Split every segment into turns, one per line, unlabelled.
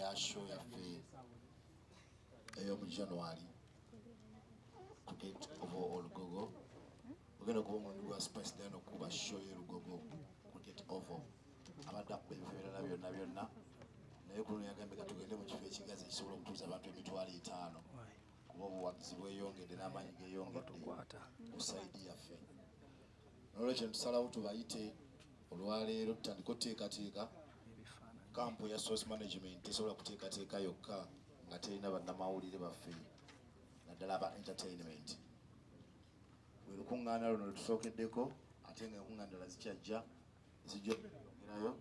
ya show yaffe ey'omu January cricket over Olugogo. Ogenda kuba omulimu gwa Spice Diana okuba show y'Olugogo cricket over abadde akuba ebifo ebirala byonna byonna naye kuno yagambye katugende mu kifo ekigazi ekisobola okutuuza abantu 5,000 kuba obuwagizi bweyongedde n'amaanyi geeyongedde mu sayidi yaffe. Nolwekyo tusalawo tubayite olwaleero tutandika okuteekateeka kampu ya source management tesobola kuteekateeka yokka nga terina bannamawulire baffe naddala aba entertainment. Bwe lukuŋŋaana luno lutusookeddeko ate nga enkuŋŋaana ddala zikyajja zijja okugerayo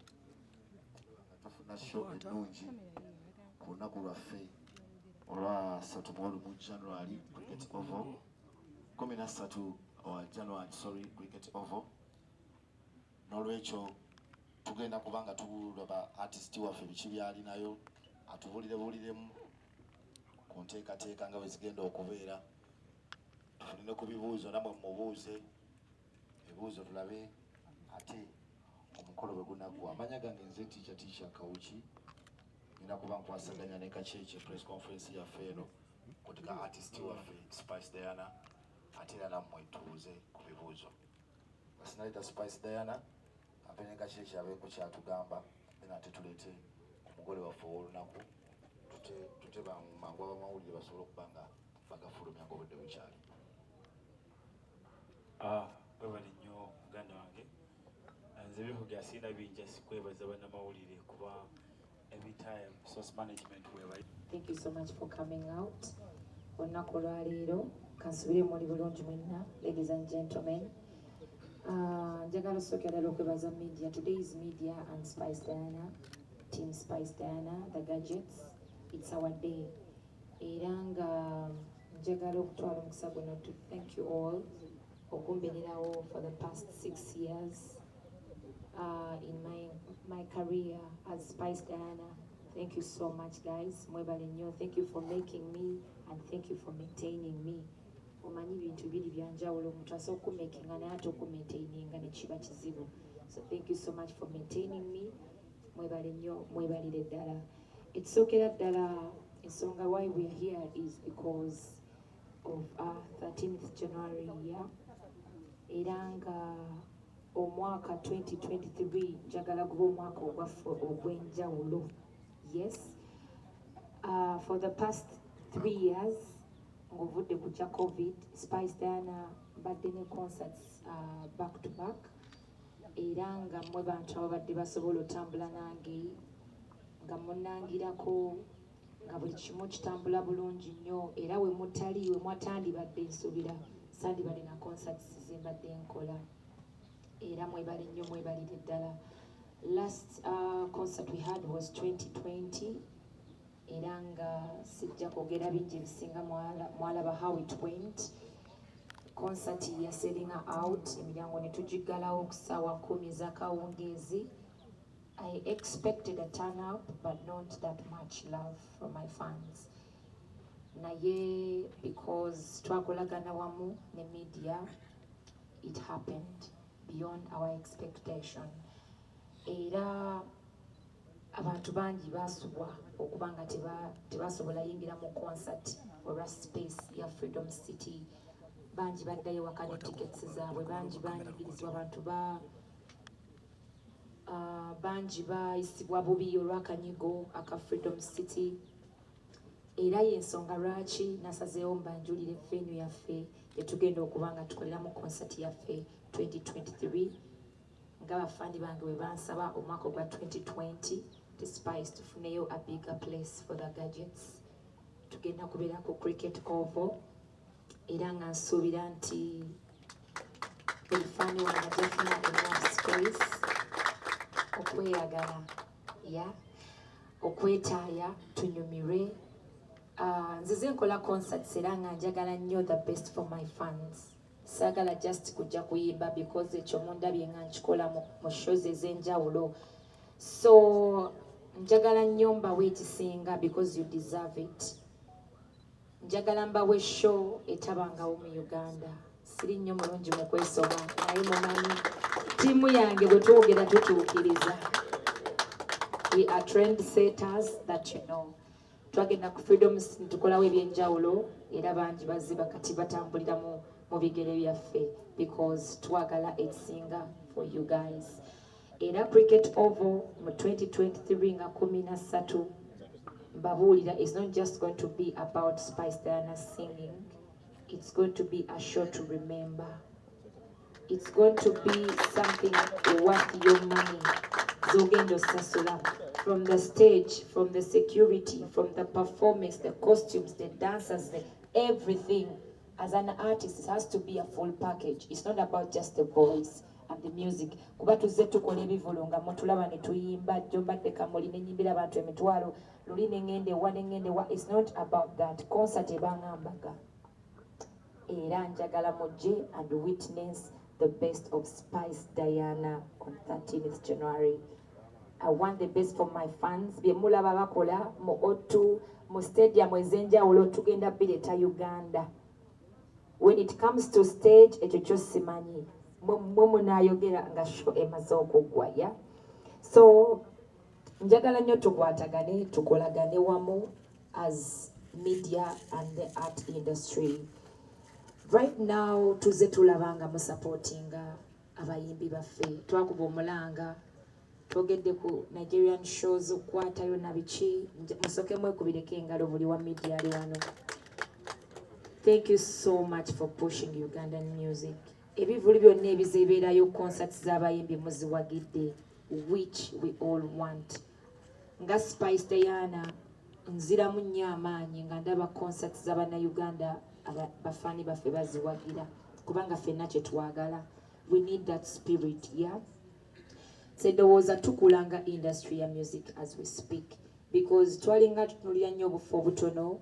nga tufuna show ennungi ku lunaku lwaffe olwa 31 January cricket over 13 January cricket over. Nolwekyo tugenda kubanga tulaba artist waffe biki byalinayo atubuliremu ku nteekateeka nga bwe zigenda okubeera. Tufunire ku bibuuzo namwe mubuuze ebibuuzo tulabe ate omukolo bwe gunaggwa. Amanya gange nze Teacher Kawuki ngenda kuba nkwasaganya ne Kakyekye press conference yaffe eno kutika artist waffe Spice Diana ate era nammwe tubuuze ku bibuuzo. Basinalita Spice Diana ate ne Kakyekye abeeko kyatugamba era ate tuleete omugole waffe ow'olunaku tute mangu abamawulire basobole okuba nga bagafulumya ng'obudde bukyali.
Bwebali nnyo muganda wange nze ebivuga asiina bingi asikwebaza bannamawulire kuba every time source management webali.
Thank you so much for coming out. Olunaku olwaleero kansubire muli bulungi mwenna, ladies and gentlemen. Njagala sookera okwebaza media. Today is media and Spice Diana, Team Spice Diana, the gadgets. It's our day. Era nga njagala okutwala omukisa guno to thank you all okumbeererawo for the past 6 years in my career as Spice Diana. Thank you so much, guys. Mwebale nnyo. Thank you for making me and thank you for maintaining me. Omanyi bintu biri byanjawulo omuntu asobola okumakinga naye ate okumaintaininga ne kiba kizibu. So thank you so much for maintaining me. Mwebale nnyo, mwebalire ddala. Etsookera ddala ensonga why we are here is because of our 13th January year. Era nga omwaka 2023 njagala guba omwaka ogwaffe ogw'enjawulo. Yes. For the past 3 years, ng'ovudde ku kya COVID, Spice Diana badde ne concerts back to back. Era nga mmwe bantu ababadde basobola otambula nange nga munnangirako nga buli kimu kitambula bulungi nnyo. Era we mutali we mwatandibadde nsuubira sandibadde na concerts ze mbadde nkola. Era mwebale nnyo, mwebalire ddala. Last concert we had was 2020. Era nga sijja kwogera bingi bisinga mwalaba how it went. Concert ya selling out, emiryango ne tugiggalawo ku ssaawa 10 z'akawungeezi. I expected a turnout but not that much love from my fans. Naye because twakolagana wamu ne media, it happened beyond our expectation. Era abantu bangi basubwa okuba nga tebasobola yingira mu concert olwa space ya Freedom City. Bangi baddayo waka ne tickets zaabwe, bangi banyigirizwa, abantu bangi bayisibwa bubi olw'akanyigo aka Freedom City. Era y'ensonga lwaki nasazeewo mbanjulire venue yaffe yetugenda okuba nga tukoleramu concert yaffe 2023 nga bafandi bange bwe bansaba omwaka ogwa 2020 to Spice tufuneyo a bigger place for the gadgets. Tugenda kubeera ku cricket oval era nga nsuubira nti buli fani wange ajafuna enough space okweyagala okwetaaya tunyumirwe. Nzize nkola concerts era nga njagala nnyo the best for my fans. Saagala just kujja kuyimba because ekyo mundabye nga nkikola mu shows ez'enjawulo. So njagala nnyo mbawe ekisinga because you deserve it. Njagala mbawe show etabangawo mu Uganda. Siri nnyo mulungi mu kwesoma naye mumanyi ttiimu yange bwe twogera tutuukiriza. We are trendsetters that you know. Twagenda ku freedoms tukolawo ebyenjawulo era bangi baziba kati batambulira mu bigere byaffe because twagala ekisinga for you guys. Era cricket oval mu 2023 nga 13 mbabuulira is not just going to be about Spice Diana singing. It's going to be a show to remember. It's going to be something worth your money. Zogendo Sasula. From the stage, from the security, from the performance, the costumes, the dancers, everything. As an artist, it has to be a full package. It's not about just the voice and the music. Kuba tuzze tukola ebivulunga mutulaba ne tuyimba jombadde kamuli ne nyimbira abantu emitwalo luli ne ngende wa. It's not about that. Concert ebangambaga. Era njagala mujje and witness the best of Spice Diana on 13th January. I want the best for my fans. Byemulaba bakola mu O2 mu stadium ezenjawulo tugenda bileta Uganda. When it comes to stage, ekyo kyo simanyi. Mwe munaayogera nga show emaze okuggwa ya. So njagala nnyo tukwatagane tukolagane wamu as media and the art industry. Right now tuze tulabanga mu supportinga abayimbi baffe. Twakuba omulanga twogedde ku Nigerian shows okwatayo na biki musoke mwekubireko engalo buli wa media ali wano. Thank you so much for pushing Ugandan music. Ebivuli byonna ebizeebeerayo concerts z'abayimbi muziwagidde, which we all want. Nga Spice Diana nziramu nnyo amaanyi nga ndaba concerts z'Abannayuganda bafaani baffe baziwagira kubanga ffenna kye twagala. We need that spirit, yeah? Sedowooza tukulanga industry ya music as we speak because twalinga tutunulira nnyo obufu obutono.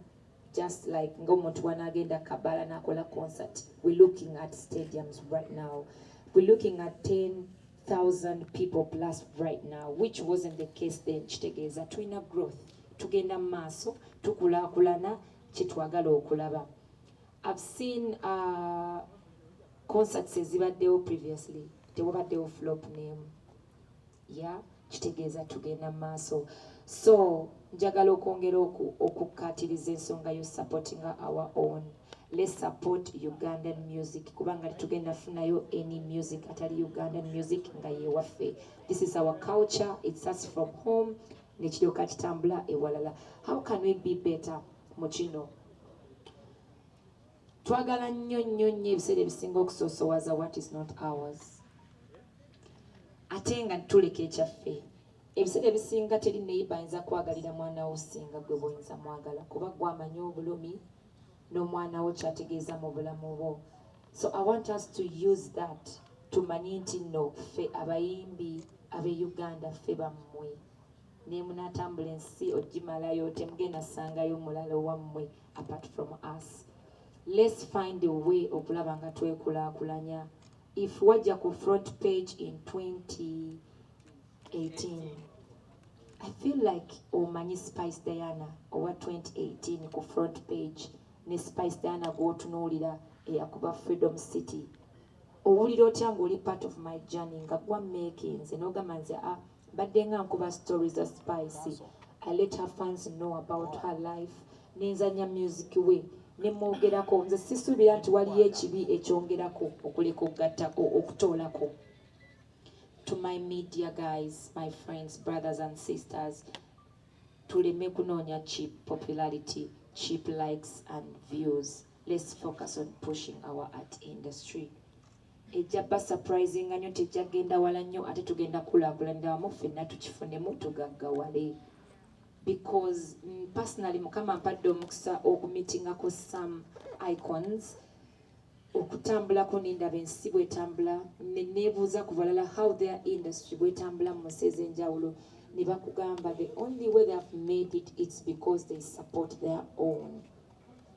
Just like ngomuntu wanagenda Kabala nakola concert. We're looking at stadiums right now. We're looking at 10,000 people plus right now, which wasn't the case then. Kitegeeza tulina growth. Tugenda maaso, tukulaakulana, kye twagala okulaba. I've seen concerts ezibaddewo previously. Tewabaddewo flop name. Yeah, kitegeeza tugenda maaso. So njagala okwongera okukkaatiriza ensonga yo supporting our own. Let's support Ugandan music kubanga tugenda funayo any music atali Ugandan music nga yewaffe. This is our culture. It starts from home nekiryoka kitambula ewalala. How can we be better mu kino? Twagala nnyo ebiseera ebisinga okusoosowaza what is not ours. Ate nga tuleka ekyaffe. Ebiseera ebisinga teri neighbor ayinza kwagalira mwana wo singa gwe bw'oyinza mwagala kuba gw'amanyi obulumi n'omwana wo kyategeeza mu bulamu bwo. So I want us to use that tumanye nti nno ffe abayimbi ab'Uganda ffe bammwe. Ne munaatambula ensi ogimalayo temugenda sangayo mulala wammwe apart from us. Let's find a way okulaba nga twekulaakulanya. If wajja ku front page in 2018, I feel like omanyi Spice Diana owa 2018 ku front page ne Spice Diana gw'otunuulira eyakuba Freedom City. Owulira otya ng'oli part of my journey nga gwa makings n'ogamba nze badde nga nkuba stories za Spice. I let her fans know about her life. Nenzanya music we ne mwogerako nze sisuubira nti waliyo ekibi ekyongerako okuleka okugattako okutoolako. To my media guys, my friends, brothers and sisters, tuleme kunoonya cheap popularity, cheap likes and views. Let's focus on pushing our art industry. Ejjaba surprising nnyo tejjagenda wala nnyo ate tugenda kulaakulanira wamu ffenna tukifunemu tugaggawale. Because personally mukama mpadde omukisa okumitingako some icons okutambulako n'endaba ensi bwetambula nebuuza ku balala how their industry bwetambula mu nsi ez'enjawulo ne bakugamba the only way they have made it it's because they support their own.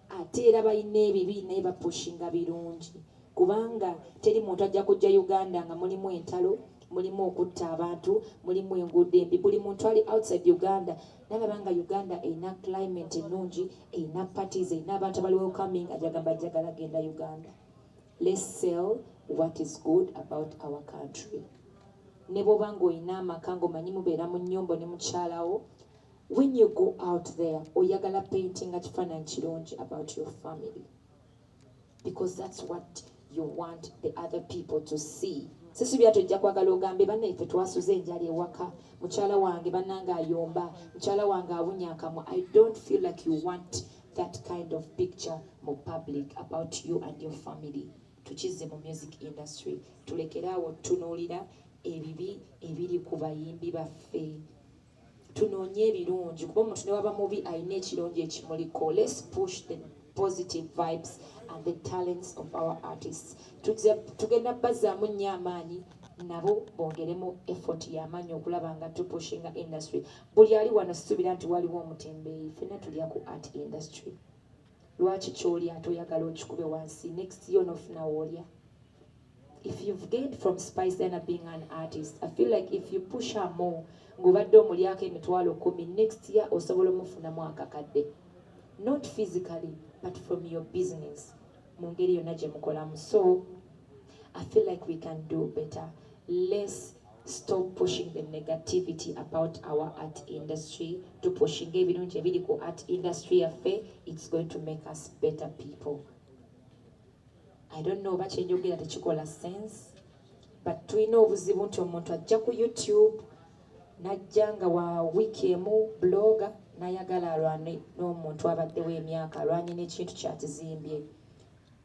Ate era balina ebibi naye bapushinga birungi kubanga teri muntu ajja kujja Uganda nga mulimu entalo mulimu okutta abantu mulimu enguudo embi buli muntu ali outside Uganda nalabanga Uganda erina climate ennungi erina parties erina abantu abali welcoming ajagala genda Uganda. Let's sell what is good about our country. ne bw'oba ng'olina amaka ng'omanyi mubeera mu nnyumba ne mukyalawo, when you go out there oyagala paintinga kifaananyi kirungi about your family, because that's what you want the other people to see. Sisubira tojja kwagala ogambe bannaffe twasuze enjala ewaka, mukyala wange bannange ayomba, mukyala wange awunya akamwa. I don't feel like you want that kind of picture more public about you and your family. Tukize mu music industry, tulekeraawo tunuulira ebibi ebiri ku bayimbi baffe, tunoonye ebirungi kuba omuntu ne waba mubi alina ekirungi ekimuliko. Let's push the positive vibes and the talents of our artists. Tugenda bazzaamu nnyo amaanyi, nabo bongeremu effort y'amaanyi okulaba nga tupushinga industry. Buli ali wano situbira nti waliwo omutembeeyi, ffenna tulya ku art industry. Lwaki ky'olya ate oyagala okikube wansi, next year onofuna w'olya? If you've gained from Spice Diana being an artist, I feel like if you push her more, ng'obadde omulyako emitwalo 10, next year osobola omufunamu akakadde. Not physically, but from your business. Mu ngeri yonna gye mukolamu. So, I feel like we can do better. Let's stop pushing the negativity about our art industry to pushing ebirungi ebiri ku art industry yaffe. It's going to make us better people. I don't know oba kyenjogera tekikola sense, but tulina obuzibu nti omuntu ajja ku YouTube najja nga wa wiiki emu blogger nayagala alwane n'omuntu abaddewo emyaka alwanye n'ekintu kyatizimbye.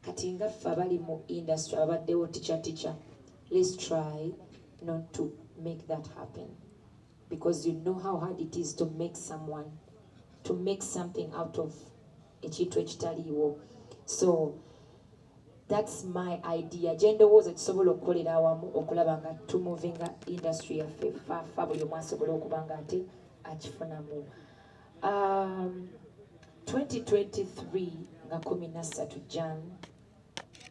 Kati nga ffe abali mu industry abaddewo teacher, let's try not to make that happen, because you know how hard it is to make something out of ekintu ekitaliiwo. So that's my idea. Gye was tusobola okukolera awamu okulaba nga tumuvinga industry yaffe fa buli omu asobola okuba nga ate akifunamu. 2023 nga 13 Jan,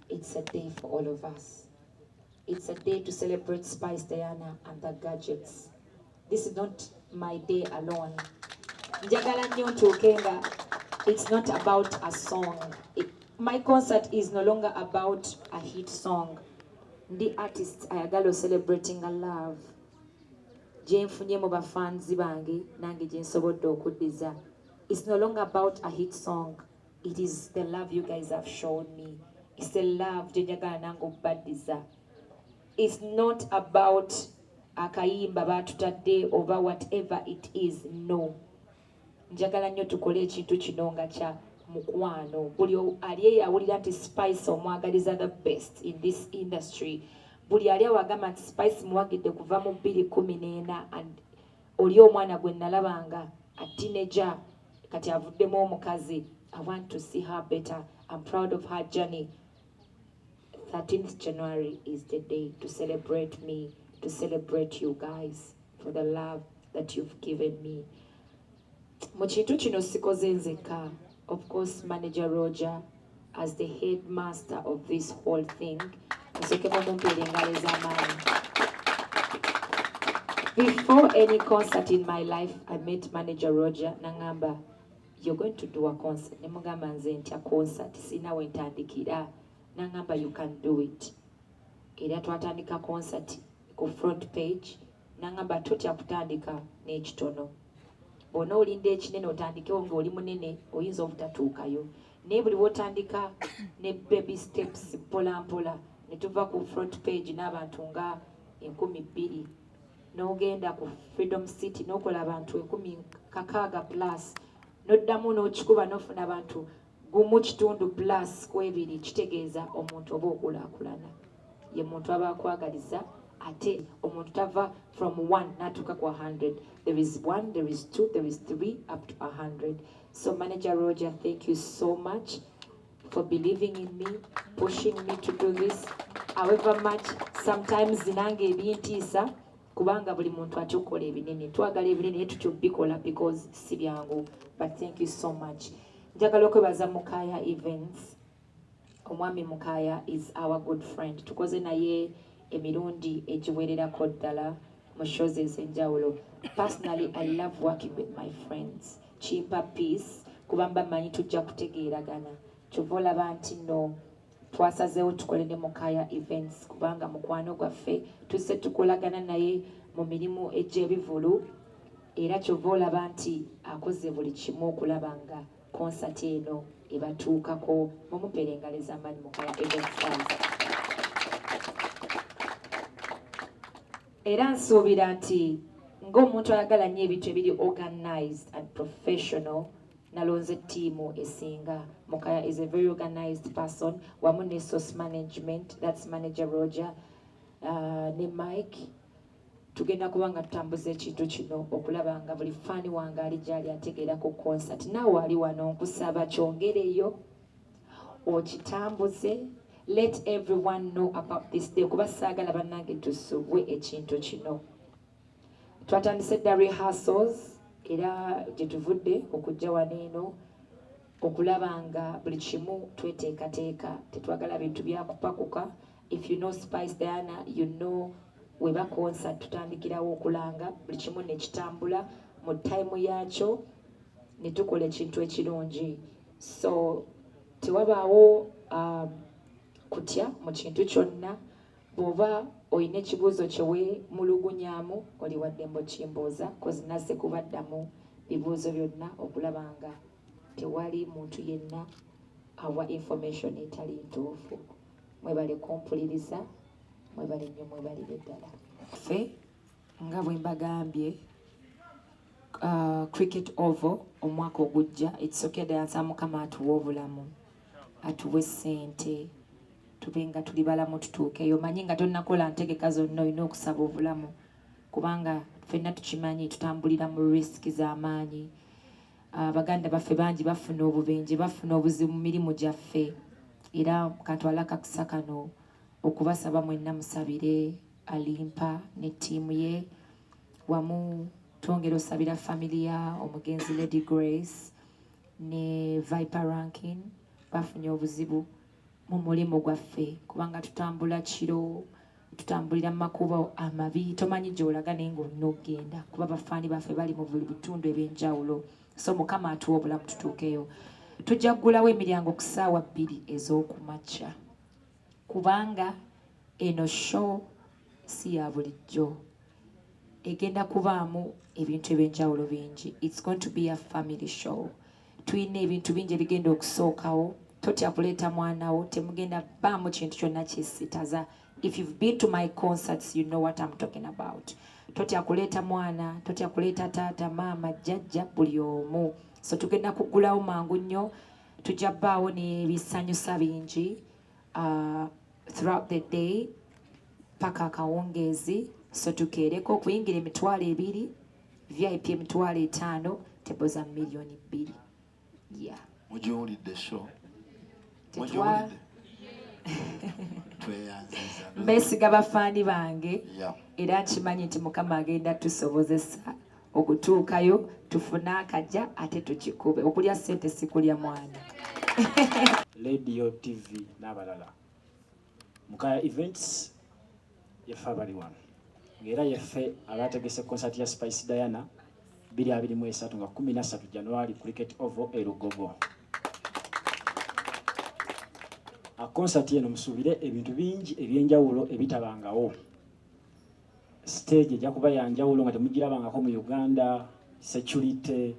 it's a day for all of us. It's a day to celebrate Spice Diana and the gadgets. This is not my day alone. Njagala nnyo ntuuke nga it's not about a song. My concert is no longer about a hit song. The artists ayagala celebrating a love. Gye nfunye mu bafanzi bange nange gye nsobodde okuddiza. It's no longer about a hit song. It is the love you guys have shown me. It's the love gye njagala nange okubaddiza. It's not about akayimba batutadde over whatever it is. No. Njagala nnyo tukole ekintu kino nga kya mukwano. Buli ali eyawulira nti Spice omwagaliza the best in this industry. Buli ali awagamba nti Spice muwagidde kuva mu 2014 and oli omwana gwe nalabanga a teenager kati avuddemu omukazi. I want to see her better. I'm proud of her journey. 13th January is the day to celebrate me, to celebrate you guys for the love that you've given me. Mu kintu kino sikoze nzekka. Of course, Manager Roger, as the headmaster of this whole thing, before any concert in my life, I met Manager Roger. Nangamba, you're going to do a concert. Nemugamba nze ntya concert. Sina wentandikira. Nangamba, you can do it. Era twatandika concert ku front page. Nangamba, tutya kutandika n'ekitono. Bona olinda ekinene otandikewo ng'oli munene oyinza obutatuukayo. Naye buli wotandika ne baby steps mpola mpola ne tuva ku front page n'abantu nga 2,000 n'ogenda ku Freedom City n'okola abantu 16 plus n'oddamu n'okikuba n'ofuna abantu 1 plus ku 2, kitegeeza omuntu oba okulaakulana. Ye muntu aba akwagaliza ate omuntu tava from 1 n'atuuka ku 100. There is 1, there is 2, there is 3, up to 100. So Manager Roger, thank you so much for believing in me, pushing me to do this. However much, sometimes zinange ebintiisa kubanga buli muntu atukola ebinene. Twagala ebinene tutubikola because si byangu. But thank you so much. Njagala okwebaza Mukaya Events. Omwami Mukaya is our good friend. Tukoze naye emirundi egiwererako ddala mu shows ez'enjawulo. Personally, I love working with my friends. Chimpa peace, kubamba manyi tujja kutegeeragana. Kyova olaba nti no, twasazeewo tukole ne Mukaya events kubanga mukwano gwaffe tuzze tukolagana naye mu mirimu egy'ebivulu era kyova olaba nti akoze buli kimu okulaba nga konsati eno ebatuukako mumupeere engalo ez'amaanyi Mukaya events. Era nsuubira nti ng'omuntu ayagala nnyo ebintu ebiri organized and professional nalonze ttiimu esinga. Mukaya is a very organized person wamu ne source management, that's manager Roger ne Mike. Tugenda kuba nga tutambuza ekintu kino okulaba nga buli faani wange ali gyali ategeera ku concert. Naawe ali wano nkusaba kyongereyo okitambuze. Let everyone know about this day kuba saagala bannange tusubwe ekintu kino. Twatandise dda rehearsals era gye tuvudde okujja wano eno okulaba nga buli kimu tweteekateeka, tetwagala bintu byakupakuka. If you know Spice Diana, you know weba concert tutandikirawo okulanga buli kimu ne kitambula mu time yakyo ne tukola ekintu ekirungi. So tewabaawo kutya mu kintu kyonna. Bw'oba oyina ekibuuzo kyewe mulugunyaamu oli wadde mbokimbuuza kozi nazze kubaddamu bibuuzo byonna okulaba nga tewali muntu yenna awa information etali ntuufu. Mwebale kumpuliriza, mwebale nnyo, mwebalire ddala. Ffe nga bwe mbagambye cricket oval omwaka ogujja it's okay dayansa Mukama atuwa obulamu atuwe ssente tube nga tuli balamu tutuukeyo. Manyi nga tonnakola ntegeka zonna olina okusaba obulamu kubanga ffenna tukimanyi tutambulira mu risk z'amaanyi. Baganda baffe bangi bafuna obubenje, bafuna obuzibu mu mirimu gyaffe era katwala kakisa kano okubasaba mwenna musabire Alimpa ne ttiimu ye wamu twongera osabira familia omugenzi Lady Grace ne Viper Ranking bafunye obuzibu mu mulimu gwaffe kubanga tutambula kiro, tutambulira mu makubo amabi, tomanyi gy'olaga naye ng'olina okugenda kuba bafaani baffe bali mu buli bitundu ebyenjawulo. So Mukama atuwa obulamu tutuukeyo. Tujja kuggulawo emiryango ku ssaawa 2 ez'okumakya kubanga eno show si ya bulijjo, egenda kubaamu ebintu ebyenjawulo bingi. It's going to be a family show. Tuyina ebintu bingi ebigenda okusookawo. Totya kuleeta mwana wo, temugenda baamu kintu kyonna kyesitaza. If you've been to my concerts, you know what I'm talking about. Totya kuleeta mwana, totya kuleeta taata, maama, jjajja, buli omu. So tugenda kuggulawo mangu nnyo. Tujja bbaawo n'ebisanyusa bingi throughout the day paka akawungeezi. So tukeereko okuyingira emitwalo 2, VIP emitwalo 5, tebo za millioni 2. Yeah.
Mugiwulidde show?
Mbesiga bafaani bange era nkimanyi nti Mukama agenda tusobozesa okutuukayo tufune akajja ate tukikube. Okulya ssente si kulya mwana.
Radio TV n'abalala. Mukaya events yaffe abali wano ng'era yaffe abategese concert ya Spice Diana 2023 nga 13 January Cricket Oval e Lugogo. Concert eno musuubire ebintu bingi ebyenjawulo ebitabangawo. Stage ejja kuba ya njawulo nga temugirabangako mu Uganda, security,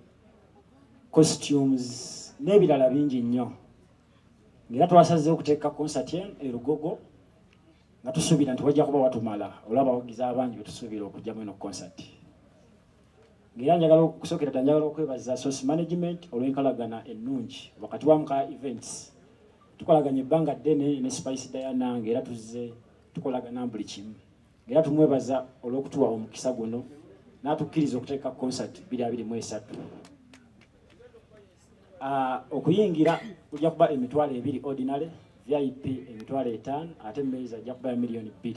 costumes n'ebirala bingi nnyo. Ng'era twasazeewo okuteeka concert eno e Lugogo nga tusuubira nti wajja kuba watumala olaba abawagizi abangi be tusuubira okujjamu eno concert. Ng'era njagala okusookera ddala njagala okwebaza source management olw'enkalagana ennungi wakati wa Mukaya events. Tukolaganye ebbanga ddene ne Spice Diana ng'era tuzze tukolagana buli kimu. Ng'era tumwebaza olw'okutuwa omukisa guno n'atukkiriza okuteeka concert 2023. Okuyingira kujja kuba emitwalo 2 ordinary, VIP emitwalo 5 ate mmeeza ajja kuba ya millioni 2.